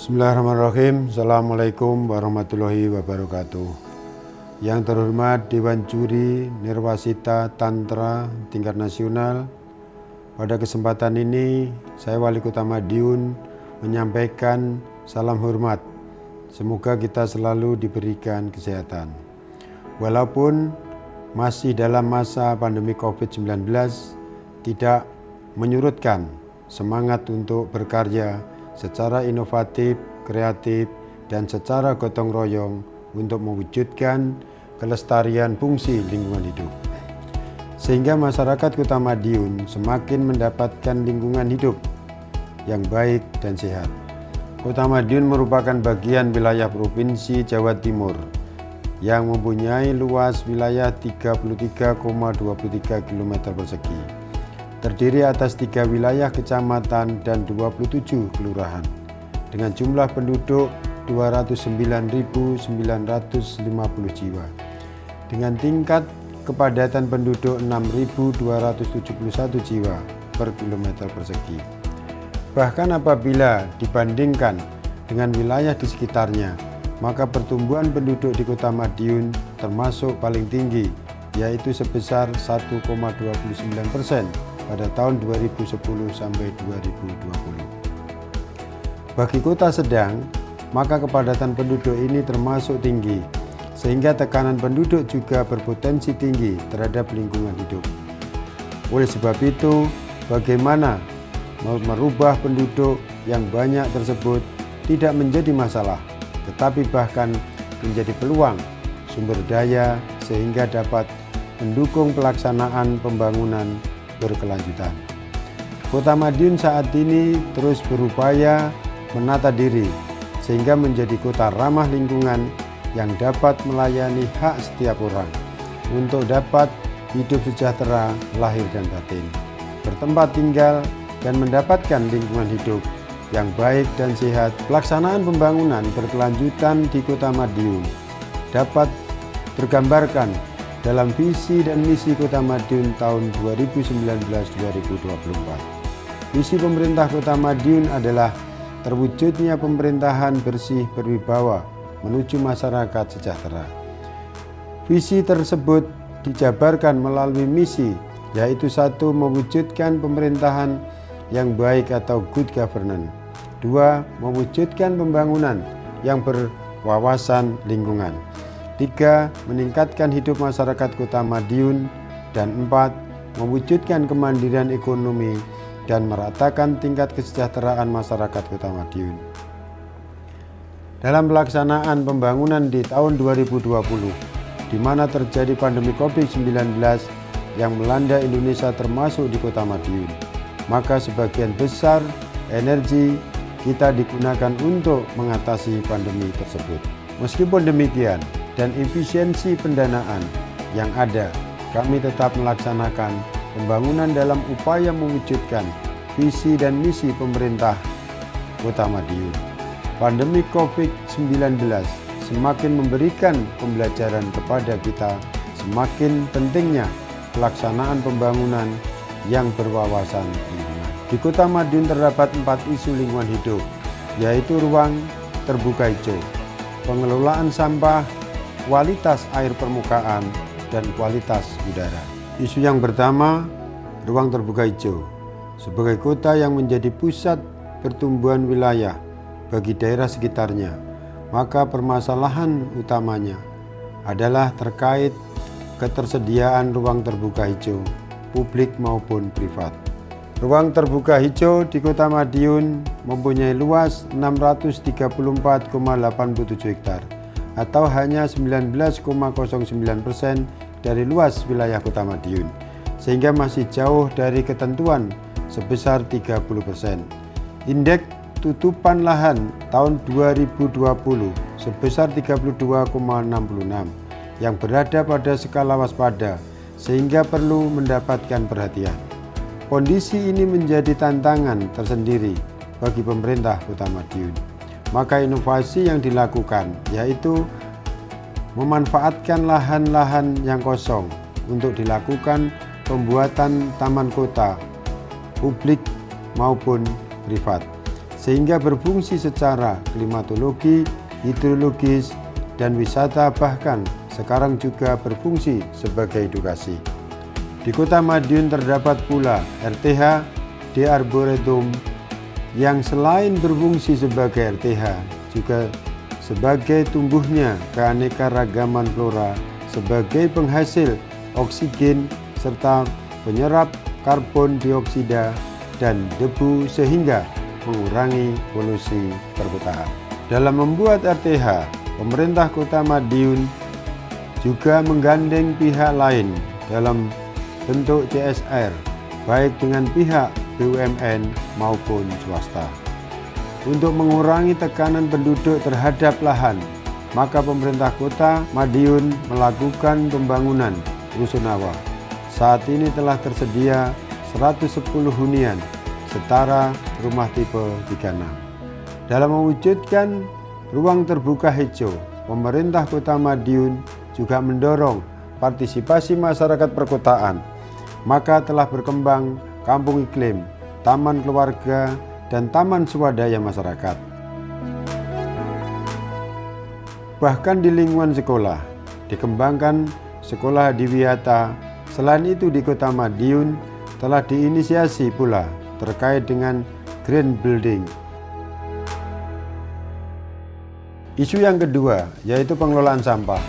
Bismillahirrahmanirrahim. Assalamualaikum warahmatullahi wabarakatuh. Yang terhormat Dewan Juri Nirwasita Tantra tingkat nasional, pada kesempatan ini saya Wali Kota Madiun menyampaikan salam hormat. Semoga kita selalu diberikan kesehatan. Walaupun masih dalam masa pandemi COVID-19, tidak menyurutkan semangat untuk berkarya secara inovatif, kreatif, dan secara gotong royong untuk mewujudkan kelestarian fungsi lingkungan hidup. Sehingga masyarakat Kota Madiun semakin mendapatkan lingkungan hidup yang baik dan sehat. Kota Madiun merupakan bagian wilayah Provinsi Jawa Timur yang mempunyai luas wilayah 33,23 km persegi. Terdiri atas 3 wilayah kecamatan dan 27 kelurahan dengan jumlah penduduk 209.950 jiwa dengan tingkat kepadatan penduduk 6.271 jiwa per kilometer persegi. Bahkan apabila dibandingkan dengan wilayah di sekitarnya, maka pertumbuhan penduduk di Kota Madiun termasuk paling tinggi, yaitu sebesar 1,29% pada tahun 2010 sampai 2020. Bagi kota sedang, maka kepadatan penduduk ini termasuk tinggi, sehingga tekanan penduduk juga berpotensi tinggi terhadap lingkungan hidup. Oleh sebab itu, bagaimana merubah penduduk yang banyak tersebut tidak menjadi masalah, tetapi bahkan menjadi peluang sumber daya sehingga dapat mendukung pelaksanaan pembangunan berkelanjutan. Kota Madiun saat ini terus berupaya menata diri sehingga menjadi kota ramah lingkungan yang dapat melayani hak setiap orang untuk dapat hidup sejahtera lahir dan batin, bertempat tinggal dan mendapatkan lingkungan hidup yang baik dan sehat. Pelaksanaan pembangunan berkelanjutan di Kota Madiun dapat tergambarkan dalam visi dan misi Kota Madiun tahun 2019-2024. Visi pemerintah Kota Madiun adalah terwujudnya pemerintahan bersih berwibawa menuju masyarakat sejahtera. Visi tersebut dijabarkan melalui misi, yaitu 1. Mewujudkan pemerintahan yang baik atau good governance. 2. Mewujudkan pembangunan yang berwawasan lingkungan. 3. Meningkatkan hidup masyarakat Kota Madiun. Dan 4. Mewujudkan kemandirian ekonomi dan meratakan tingkat kesejahteraan masyarakat Kota Madiun. Dalam pelaksanaan pembangunan di tahun 2020, di mana terjadi pandemi COVID-19 yang melanda Indonesia termasuk di Kota Madiun, maka sebagian besar energi kita digunakan untuk mengatasi pandemi tersebut. Meskipun demikian, dan efisiensi pendanaan yang ada, kami tetap melaksanakan pembangunan dalam upaya mewujudkan visi dan misi pemerintah Kota Madiun. Pandemi COVID-19 semakin memberikan pembelajaran kepada kita semakin pentingnya pelaksanaan pembangunan yang berwawasan lingkungan. Di Kota Madiun terdapat 4 isu lingkungan hidup, yaitu ruang terbuka hijau, pengelolaan sampah, kualitas air permukaan, dan kualitas udara. Isu yang pertama, ruang terbuka hijau. Sebagai kota yang menjadi pusat pertumbuhan wilayah bagi daerah sekitarnya, maka permasalahan utamanya adalah terkait ketersediaan ruang terbuka hijau, publik maupun privat. Ruang terbuka hijau di Kota Madiun mempunyai luas 634,87 hektar atau hanya 19,09% dari luas wilayah Kota Madiun, sehingga masih jauh dari ketentuan sebesar 30%. Indeks tutupan lahan tahun 2020 sebesar 32,66 yang berada pada skala waspada, sehingga perlu mendapatkan perhatian. Kondisi ini menjadi tantangan tersendiri bagi pemerintah Kota Madiun. Maka inovasi yang dilakukan yaitu memanfaatkan lahan-lahan yang kosong untuk dilakukan pembuatan taman kota, publik maupun privat. sehingga berfungsi secara klimatologi, hidrologis, dan wisata, bahkan sekarang juga berfungsi sebagai edukasi. Di Kota Madiun terdapat pula RTH The Arboretum yang selain berfungsi sebagai RTH juga sebagai tumbuhnya keanekaragaman flora, sebagai penghasil oksigen serta penyerap karbon dioksida dan debu sehingga mengurangi polusi perkotaan. Dalam membuat RTH, pemerintah Kota Madiun juga menggandeng pihak lain dalam bentuk CSR, baik dengan pihak BUMN maupun swasta. Untuk mengurangi tekanan penduduk terhadap lahan, maka pemerintah Kota Madiun melakukan pembangunan rusunawa. Saat ini telah tersedia 110 hunian setara rumah tipe 36. Dalam mewujudkan ruang terbuka hijau, pemerintah Kota Madiun juga mendorong partisipasi masyarakat perkotaan. Maka telah berkembang kampung iklim, taman keluarga, dan taman swadaya masyarakat. Bahkan di lingkungan sekolah, dikembangkan sekolah adiwiyata. Selain itu di Kota Madiun telah diinisiasi pula terkait dengan green building. Isu yang kedua yaitu pengelolaan sampah.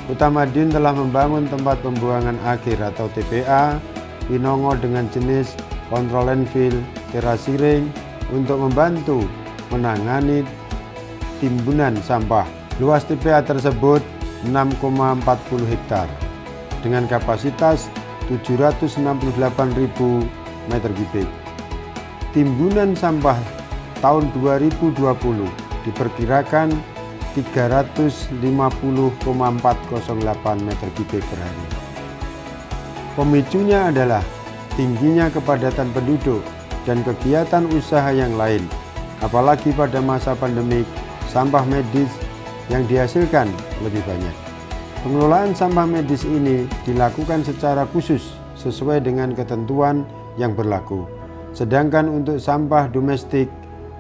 Kota Madiun telah membangun tempat pembuangan akhir atau TPA Winongo dengan jenis kontrol landfill terasiring untuk membantu menangani timbunan sampah. Luas TPA tersebut 6,40 hektar dengan kapasitas 768.000 meter kubik. Timbunan sampah tahun 2020 diperkirakan 350,408 meter kubik per hari. Pemicunya adalah tingginya kepadatan penduduk dan kegiatan usaha yang lain, apalagi pada masa pandemik, sampah medis yang dihasilkan lebih banyak. Pengelolaan sampah medis ini dilakukan secara khusus sesuai dengan ketentuan yang berlaku. Sedangkan untuk sampah domestik,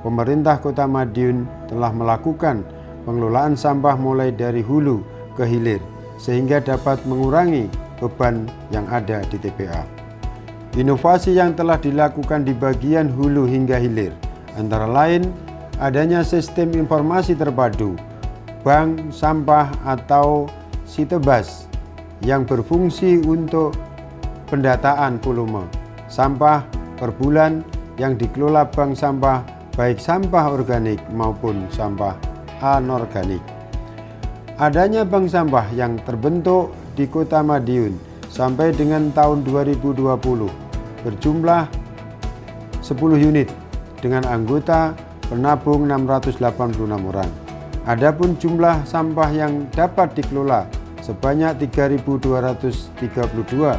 pemerintah Kota Madiun telah melakukan pengelolaan sampah mulai dari hulu ke hilir sehingga dapat mengurangi beban yang ada di TPA. Inovasi yang telah dilakukan di bagian hulu hingga hilir antara lain adanya sistem informasi terpadu, bank sampah atau Sitebas yang berfungsi untuk pendataan volume sampah per bulan yang dikelola bank sampah, baik sampah organik maupun sampah anorganik. Adanya bank sampah yang terbentuk di Kota Madiun sampai dengan tahun 2020 berjumlah 10 unit dengan anggota penabung 686 orang. Adapun jumlah sampah yang dapat dikelola sebanyak 3.232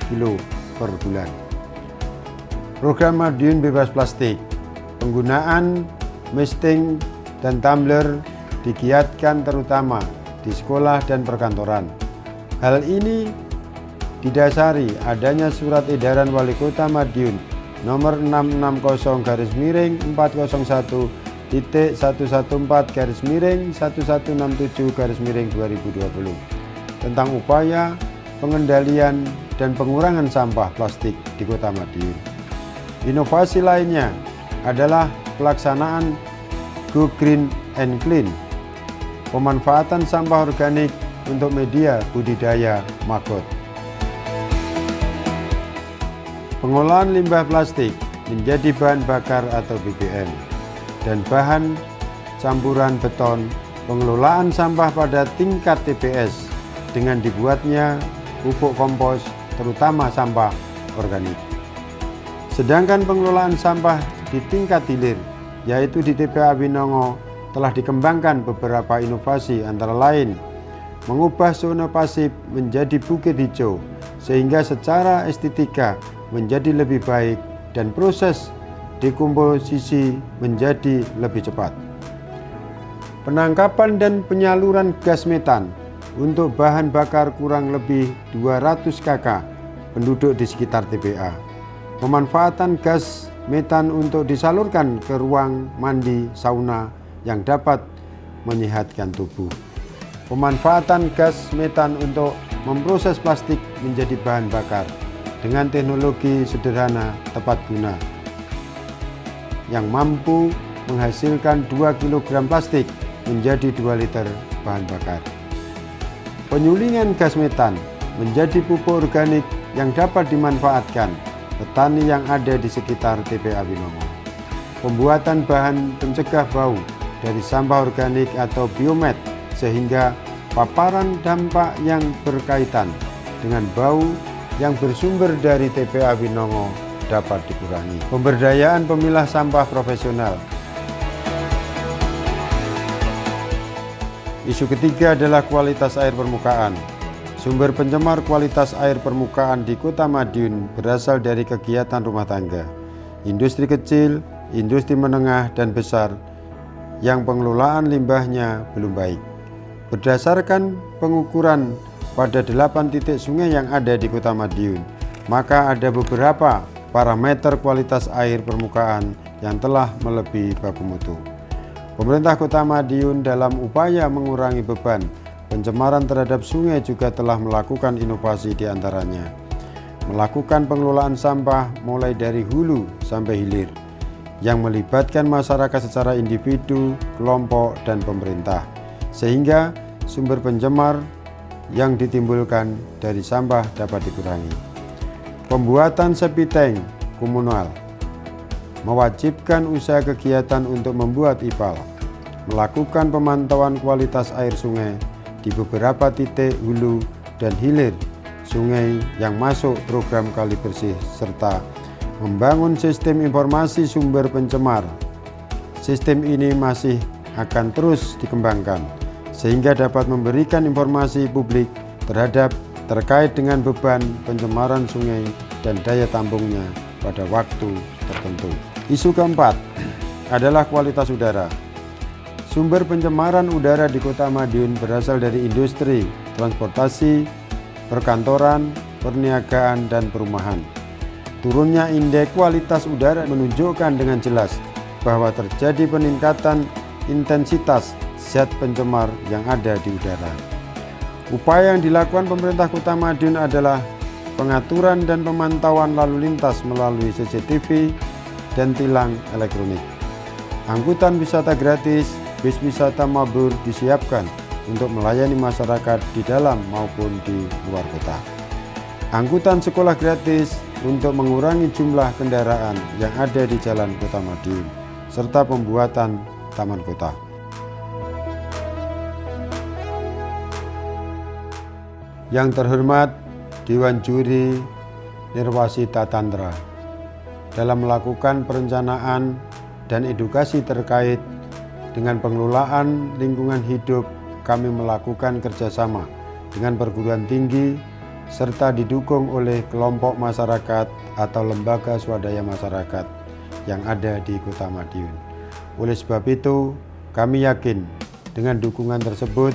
kilo per bulan. Program Madiun Bebas Plastik, penggunaan misting dan tumbler digiatkan terutama di sekolah dan perkantoran. Hal ini didasari adanya surat edaran Wali Kota Madiun nomor 660/401-114/1167/2020 tentang upaya pengendalian dan pengurangan sampah plastik di Kota Madiun. Inovasi lainnya adalah pelaksanaan Go Green and Clean, pemanfaatan sampah organik untuk media budidaya maggot. Pengolahan limbah plastik menjadi bahan bakar atau BBM dan bahan campuran beton, pengelolaan sampah pada tingkat TPS dengan dibuatnya pupuk kompos terutama sampah organik. Sedangkan pengelolaan sampah di tingkat hilir yaitu di TPA Winongo telah dikembangkan beberapa inovasi antara lain mengubah zona pasif menjadi bukit hijau sehingga secara estetika menjadi lebih baik dan proses dekomposisi menjadi lebih cepat. Penangkapan dan penyaluran gas metan untuk bahan bakar kurang lebih 200 kk penduduk di sekitar TPA. Pemanfaatan gas metan untuk disalurkan ke ruang mandi sauna yang dapat menyehatkan tubuh. Pemanfaatan gas metan untuk memproses plastik menjadi bahan bakar dengan teknologi sederhana tepat guna yang mampu menghasilkan 2 kg plastik menjadi 2 liter bahan bakar. Penyulingan gas metan menjadi pupuk organik yang dapat dimanfaatkan petani yang ada di sekitar TPA Winongo. Pembuatan bahan pencegah bau dari sampah organik atau biomet sehingga paparan dampak yang berkaitan dengan bau yang bersumber dari TPA Winongo dapat dikurangi. Pemberdayaan pemilah sampah profesional. Isu ketiga adalah kualitas air permukaan. Sumber pencemar kualitas air permukaan di Kota Madiun berasal dari kegiatan rumah tangga, industri kecil, industri menengah dan besar yang pengelolaan limbahnya belum baik. Berdasarkan pengukuran pada 8 titik sungai yang ada di Kota Madiun, maka ada beberapa parameter kualitas air permukaan yang telah melebihi baku mutu. Pemerintah Kota Madiun dalam upaya mengurangi beban pencemaran terhadap sungai juga telah melakukan inovasi di antaranya. Melakukan pengelolaan sampah mulai dari hulu sampai hilir yang melibatkan masyarakat secara individu, kelompok, dan pemerintah, sehingga sumber pencemar yang ditimbulkan dari sampah dapat dikurangi. Pembuatan septic tank komunal mewajibkan usaha kegiatan untuk membuat IPAL, melakukan pemantauan kualitas air sungai di beberapa titik hulu dan hilir sungai yang masuk program kali bersih, serta membangun sistem informasi sumber pencemar. Sistem ini masih akan terus dikembangkan sehingga dapat memberikan informasi publik terkait dengan beban pencemaran sungai dan daya tampungnya pada waktu tertentu. Isu keempat adalah kualitas udara. Sumber pencemaran udara di Kota Madiun berasal dari industri, transportasi, perkantoran, perniagaan, dan perumahan. Turunnya indeks kualitas udara menunjukkan dengan jelas bahwa terjadi peningkatan intensitas zat pencemar yang ada di udara. Upaya yang dilakukan pemerintah Kota Madiun adalah pengaturan dan pemantauan lalu lintas melalui CCTV dan tilang elektronik. Angkutan wisata gratis, bis wisata mabur disiapkan untuk melayani masyarakat di dalam maupun di luar kota. Angkutan sekolah gratis untuk mengurangi jumlah kendaraan yang ada di jalan Kota Madiun, serta pembuatan taman kota. Yang terhormat Dewan Juri Nirwasita Tantra, dalam melakukan perencanaan dan edukasi terkait dengan pengelolaan lingkungan hidup, kami melakukan kerjasama dengan perguruan tinggi serta didukung oleh kelompok masyarakat atau lembaga swadaya masyarakat yang ada di Kota Madiun. Oleh sebab itu, kami yakin dengan dukungan tersebut,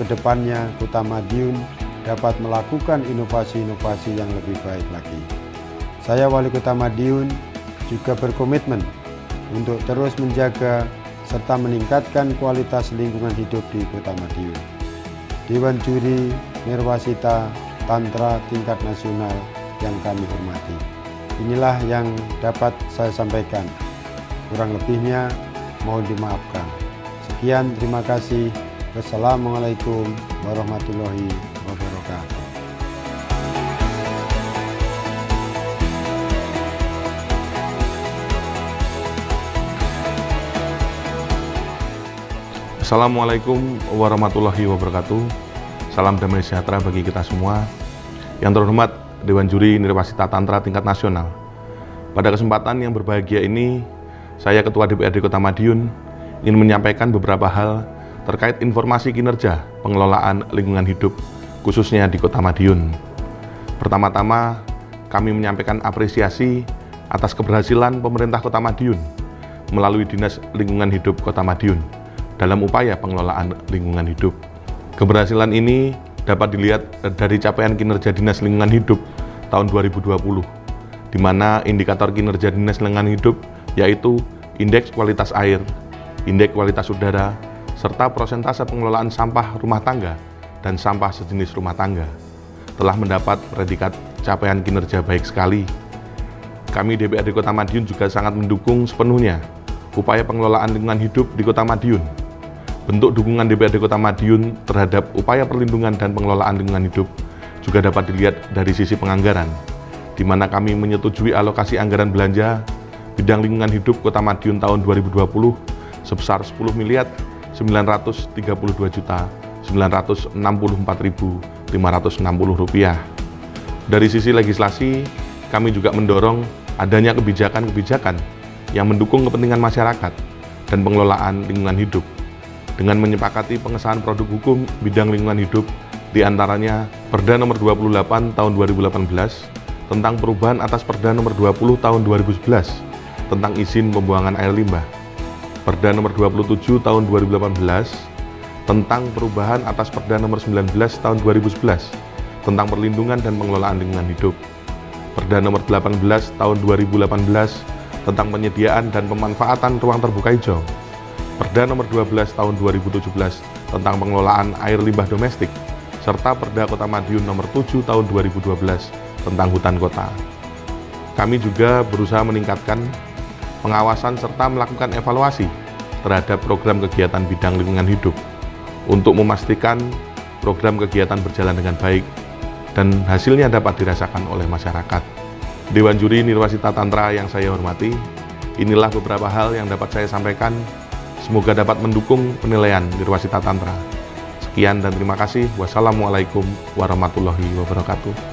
kedepannya Kota Madiun dapat melakukan inovasi-inovasi yang lebih baik lagi. Saya Wali Kota Madiun juga berkomitmen untuk terus menjaga serta meningkatkan kualitas lingkungan hidup di Kota Madiun. Dewan Juri Nirwasita Tantra tingkat nasional yang kami hormati. Inilah yang dapat saya sampaikan. Kurang lebihnya mohon dimaafkan. Sekian, terima kasih. Wassalamualaikum warahmatullahi wabarakatuh. Assalamualaikum warahmatullahi wabarakatuh. Salam damai sejahtera bagi kita semua. Yang terhormat Dewan Juri Nirwasita Tantra tingkat nasional. Pada kesempatan yang berbahagia ini, saya Ketua DPRD Kota Madiun ingin menyampaikan beberapa hal terkait informasi kinerja pengelolaan lingkungan hidup khususnya di Kota Madiun. Pertama-tama, kami menyampaikan apresiasi atas keberhasilan pemerintah Kota Madiun melalui Dinas Lingkungan Hidup Kota Madiun dalam upaya pengelolaan lingkungan hidup. Keberhasilan ini dapat dilihat dari capaian kinerja Dinas Lingkungan Hidup tahun 2020, di mana indikator kinerja Dinas Lingkungan Hidup yaitu indeks kualitas air, indeks kualitas udara, serta persentase pengelolaan sampah rumah tangga dan sampah sejenis rumah tangga telah mendapat predikat capaian kinerja baik sekali. Kami DPRD Kota Madiun juga sangat mendukung sepenuhnya upaya pengelolaan lingkungan hidup di Kota Madiun. Bentuk dukungan DPRD Kota Madiun terhadap upaya perlindungan dan pengelolaan lingkungan hidup juga dapat dilihat dari sisi penganggaran, di mana kami menyetujui alokasi anggaran belanja bidang lingkungan hidup Kota Madiun tahun 2020 sebesar Rp10.932.964.560. Dari sisi legislasi, kami juga mendorong adanya kebijakan-kebijakan yang mendukung kepentingan masyarakat dan pengelolaan lingkungan hidup dengan menyepakati pengesahan produk hukum bidang lingkungan hidup, di antaranya Perda Nomor 28 Tahun 2018 tentang perubahan atas Perda Nomor 20 Tahun 2011 tentang izin pembuangan air limbah, Perda Nomor 27 Tahun 2018 tentang perubahan atas Perda Nomor 19 Tahun 2011 tentang perlindungan dan pengelolaan lingkungan hidup, Perda Nomor 18 Tahun 2018 tentang penyediaan dan pemanfaatan ruang terbuka hijau, Perda Nomor 12 Tahun 2017 tentang pengelolaan air limbah domestik, serta Perda Kota Madiun Nomor 7 Tahun 2012 tentang hutan kota. Kami juga berusaha meningkatkan pengawasan serta melakukan evaluasi terhadap program kegiatan bidang lingkungan hidup untuk memastikan program kegiatan berjalan dengan baik dan hasilnya dapat dirasakan oleh masyarakat. Dewan Juri Nirwasita Tantra yang saya hormati, inilah beberapa hal yang dapat saya sampaikan. Semoga dapat mendukung penilaian Nirwasita Tantra. Sekian dan terima kasih. Wassalamualaikum warahmatullahi wabarakatuh.